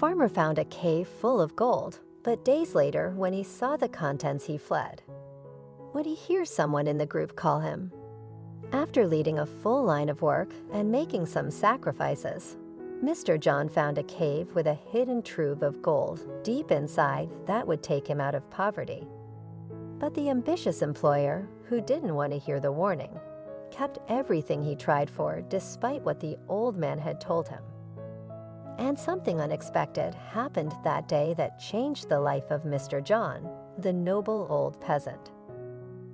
farmer found a cave full of gold, but days later, when he saw the contents, he fled. When he hears someone in the group call him, after leading a full line of work and making some sacrifices, Mr. John found a cave with a hidden trove of gold deep inside that would take him out of poverty. But the ambitious employer, who didn't want to hear the warning, kept everything he tried for despite what the old man had told him. And something unexpected happened that day that changed the life of Mr. John, the noble old peasant.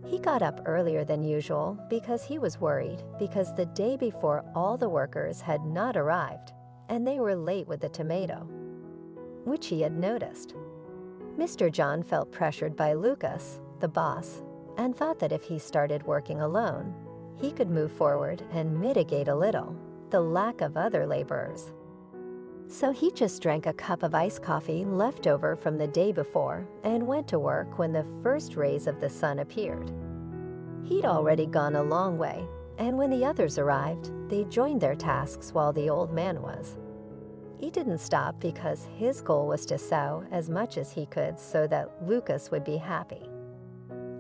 He got up earlier than usual because he was worried because the day before all the workers had not arrived and they were late with the tomato, which he had noticed. Mr. John felt pressured by Lucas, the boss, and thought that if he started working alone, he could move forward and mitigate a little the lack of other laborers. So he just drank a cup of iced coffee left over from the day before and went to work when the first rays of the sun appeared. He'd already gone a long way, and when the others arrived, they joined their tasks while the old man was. He didn't stop because his goal was to sow as much as he could so that Lucas would be happy.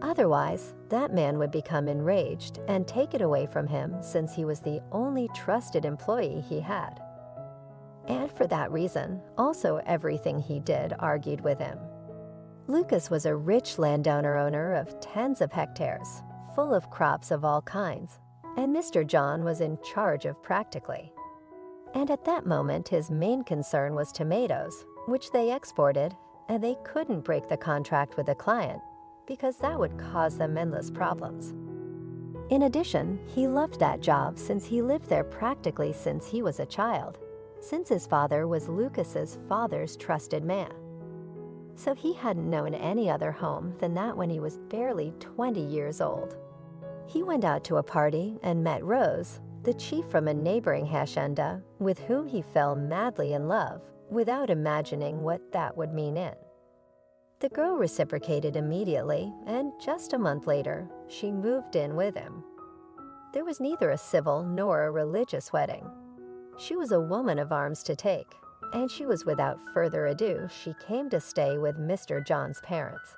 Otherwise, that man would become enraged and take it away from him since he was the only trusted employee he had. And for that reason, also everything he did argued with him. Lucas was a rich landowner of tens of hectares, full of crops of all kinds, and Mr. John was in charge of practically. And at that moment, his main concern was tomatoes, which they exported, and they couldn't break the contract with the client because that would cause them endless problems. In addition, he loved that job since he lived there practically since he was a child, since his father was Lucas's father's trusted man. So he hadn't known any other home than that when he was barely 20 years old. He went out to a party and met Rose, the chief from a neighboring hacienda, with whom he fell madly in love without imagining what that would mean in. The girl reciprocated immediately, and just a month later, she moved in with him. There was neither a civil nor a religious wedding. She was a woman of arms to take, and she was without further ado, she came to stay with Mr. John's parents.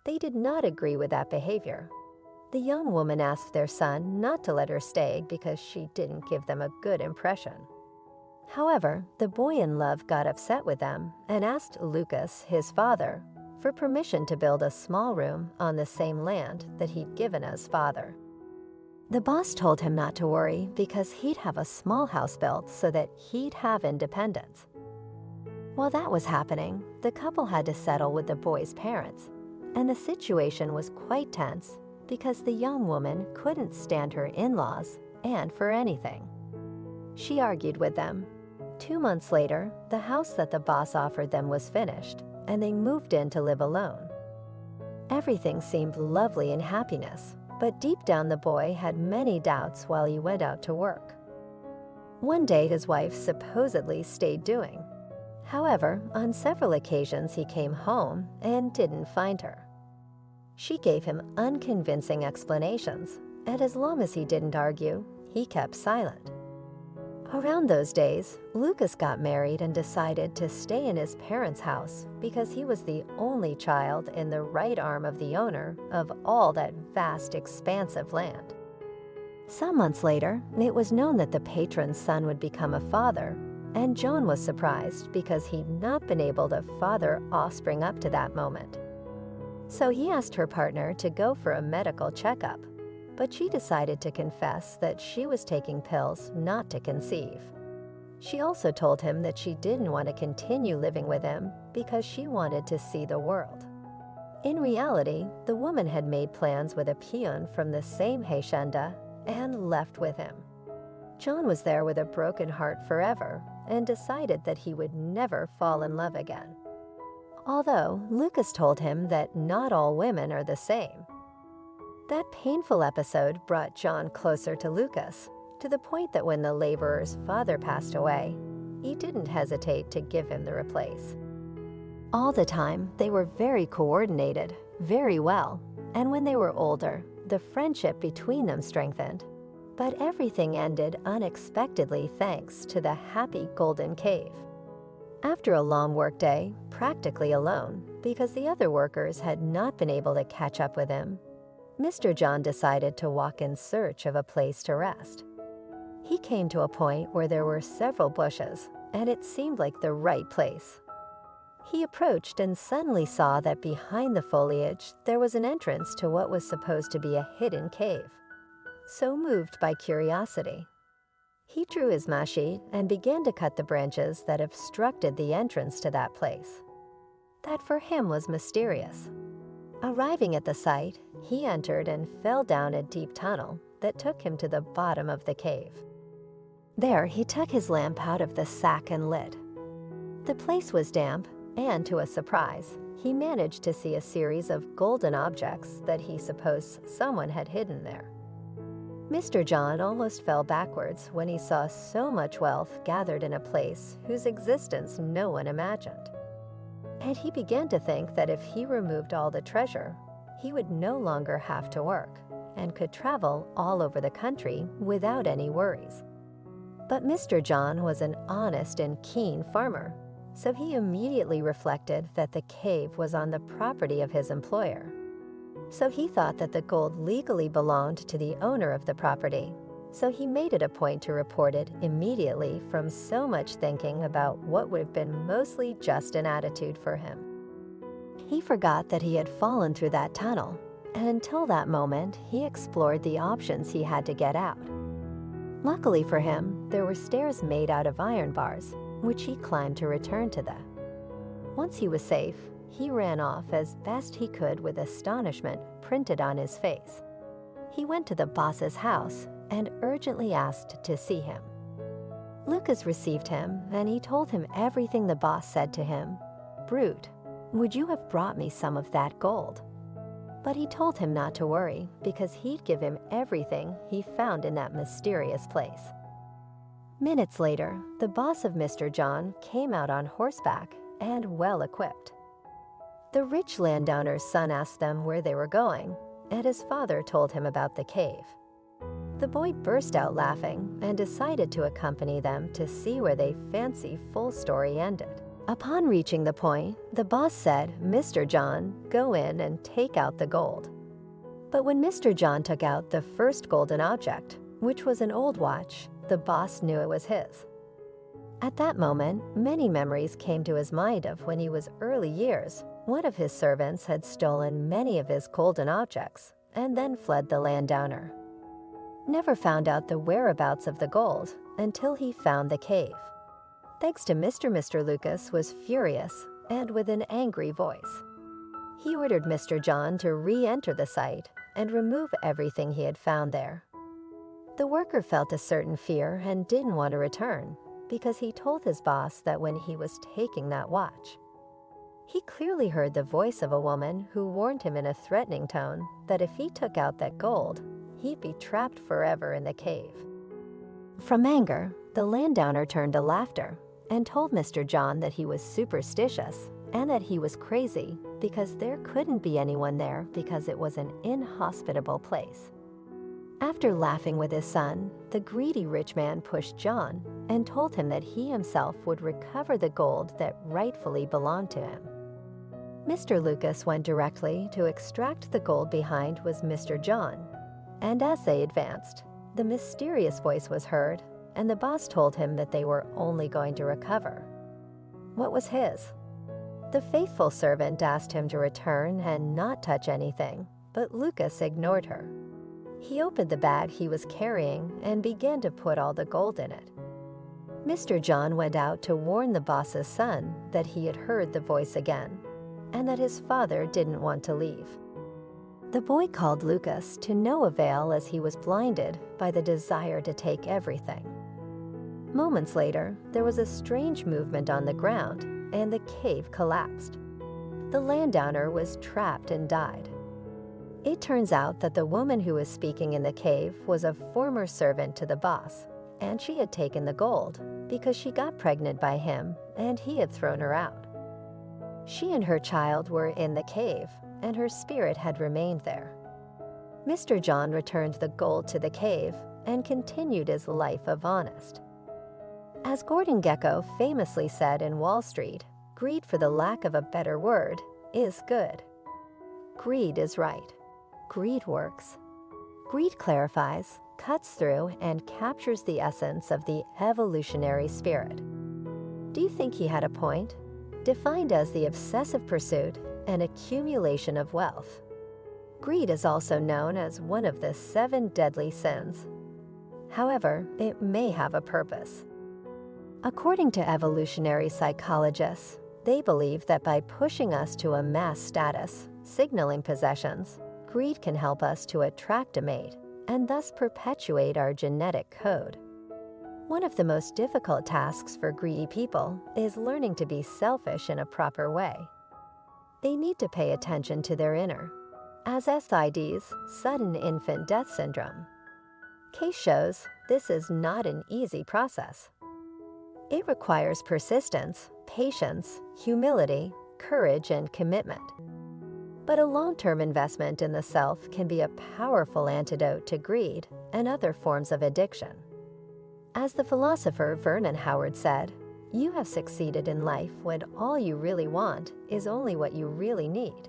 They did not agree with that behavior. The young woman asked their son not to let her stay because she didn't give them a good impression. However, the boy in love got upset with them and asked Lucas, his father, for permission to build a small room on the same land that he'd given as father. The boss told him not to worry because he'd have a small house built so that he'd have independence. While that was happening, the couple had to settle with the boy's parents, and the situation was quite tense because the young woman couldn't stand her in-laws and for anything. She argued with them. 2 months later, the house that the boss offered them was finished, and they moved in to live alone. Everything seemed lovely in happiness, but deep down the boy had many doubts while he went out to work. One day his wife supposedly stayed doing. However, on several occasions he came home and didn't find her. She gave him unconvincing explanations, and as long as he didn't argue, he kept silent. Around those days, Lucas got married and decided to stay in his parents' house because he was the only child in the right arm of the owner of all that vast expanse of land. Some months later, it was known that the patron's son would become a father, and Joan was surprised because he'd not been able to father offspring up to that moment. So he asked her partner to go for a medical checkup, but she decided to confess that she was taking pills not to conceive. She also told him that she didn't want to continue living with him because she wanted to see the world. In reality, the woman had made plans with a peon from the same hacienda and left with him. John was there with a broken heart forever and decided that he would never fall in love again. Although Lucas told him that not all women are the same. That painful episode brought John closer to Lucas, to the point that when the laborer's father passed away, he didn't hesitate to give him the replace. All the time, they were very coordinated, very well, and when they were older, the friendship between them strengthened. But everything ended unexpectedly thanks to the happy golden cave. After a long workday, practically alone, because the other workers had not been able to catch up with him, Mr. John decided to walk in search of a place to rest. He came to a point where there were several bushes, and it seemed like the right place. He approached and suddenly saw that behind the foliage there was an entrance to what was supposed to be a hidden cave. So moved by curiosity, he drew his mashie and began to cut the branches that obstructed the entrance to that place. That for him was mysterious. Arriving at the site, he entered and fell down a deep tunnel that took him to the bottom of the cave. There, he took his lamp out of the sack and lit. The place was damp, and to a surprise, he managed to see a series of golden objects that he supposed someone had hidden there. Mr. John almost fell backwards when he saw so much wealth gathered in a place whose existence no one imagined. And he began to think that if he removed all the treasure, he would no longer have to work and could travel all over the country without any worries. But Mr. John was an honest and keen farmer, so he immediately reflected that the cave was on the property of his employer. So he thought that the gold legally belonged to the owner of the property, so he made it a point to report it immediately from so much thinking about what would have been mostly just an attitude for him. He forgot that he had fallen through that tunnel, and until that moment, he explored the options he had to get out. Luckily for him, there were stairs made out of iron bars, which he climbed to return to them. Once he was safe, he ran off as best he could with astonishment printed on his face. He went to the boss's house and urgently asked to see him. Lucas received him, and he told him everything the boss said to him. "Brute, would you have brought me some of that gold?" But he told him not to worry, because he'd give him everything he found in that mysterious place. Minutes later, the boss of Mr. John came out on horseback and well-equipped. The rich landowner's son asked them where they were going, and his father told him about the cave. The boy burst out laughing and decided to accompany them to see where they fancy full story ended. Upon reaching the point, the boss said, "Mr. John, go in and take out the gold." But when Mr. John took out the first golden object, which was an old watch, the boss knew it was his. At that moment, many memories came to his mind of when he was early years. One of his servants had stolen many of his golden objects and then fled the landowner. Never found out the whereabouts of the gold until he found the cave. Thanks to Mr. Lucas was furious and with an angry voice. He ordered Mr. John to re-enter the site and remove everything he had found there. The worker felt a certain fear and didn't want to return because he told his boss that when he was taking that watch, he clearly heard the voice of a woman who warned him in a threatening tone that if he took out that gold, he'd be trapped forever in the cave. From anger, the landowner turned to laughter and told Mr. John that he was superstitious and that he was crazy because there couldn't be anyone there because it was an inhospitable place. After laughing with his son, the greedy rich man pushed John and told him that he himself would recover the gold that rightfully belonged to him. Mr. Lucas went directly to extract the gold behind was Mr. John, and as they advanced, the mysterious voice was heard, and the boss told him that they were only going to recover what was his. The faithful servant asked him to return and not touch anything, but Lucas ignored her. He opened the bag he was carrying and began to put all the gold in it. Mr. John went out to warn the boss's son that he had heard the voice again, and that his father didn't want to leave. The boy called Lucas to no avail as he was blinded by the desire to take everything. Moments later, there was a strange movement on the ground, and the cave collapsed. The landowner was trapped and died. It turns out that the woman who was speaking in the cave was a former servant to the boss, and she had taken the gold because she got pregnant by him and he had thrown her out. She and her child were in the cave, and her spirit had remained there. Mr. John returned the gold to the cave and continued his life of honest. As Gordon Gekko famously said in Wall Street, greed, for the lack of a better word, is good. Greed is right. Greed works. Greed clarifies, cuts through, and captures the essence of the evolutionary spirit. Do you think he had a point? Defined as the obsessive pursuit and accumulation of wealth. Greed is also known as one of the 7 deadly sins. However, it may have a purpose. According to evolutionary psychologists, they believe that by pushing us to amass status, signaling possessions, greed can help us to attract a mate and thus perpetuate our genetic code. One of the most difficult tasks for greedy people is learning to be selfish in a proper way. They need to pay attention to their inner, as SID's sudden infant death syndrome. Case shows this is not an easy process. It requires persistence, patience, humility, courage, and commitment. But a long-term investment in the self can be a powerful antidote to greed and other forms of addiction. As the philosopher Vernon Howard said, "You have succeeded in life when all you really want is only what you really need."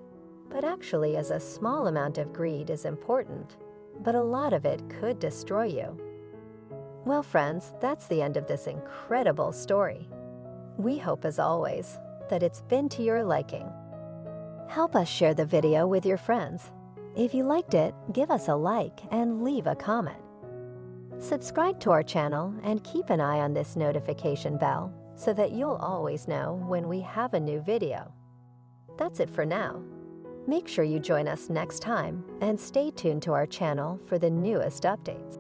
But actually, as a small amount of greed is important, but a lot of it could destroy you. Well, friends, that's the end of this incredible story. We hope, as always, that it's been to your liking. Help us share the video with your friends. If you liked it, give us a like and leave a comment. Subscribe to our channel and keep an eye on this notification bell so that you'll always know when we have a new video. That's it for now. Make sure you join us next time and stay tuned to our channel for the newest updates.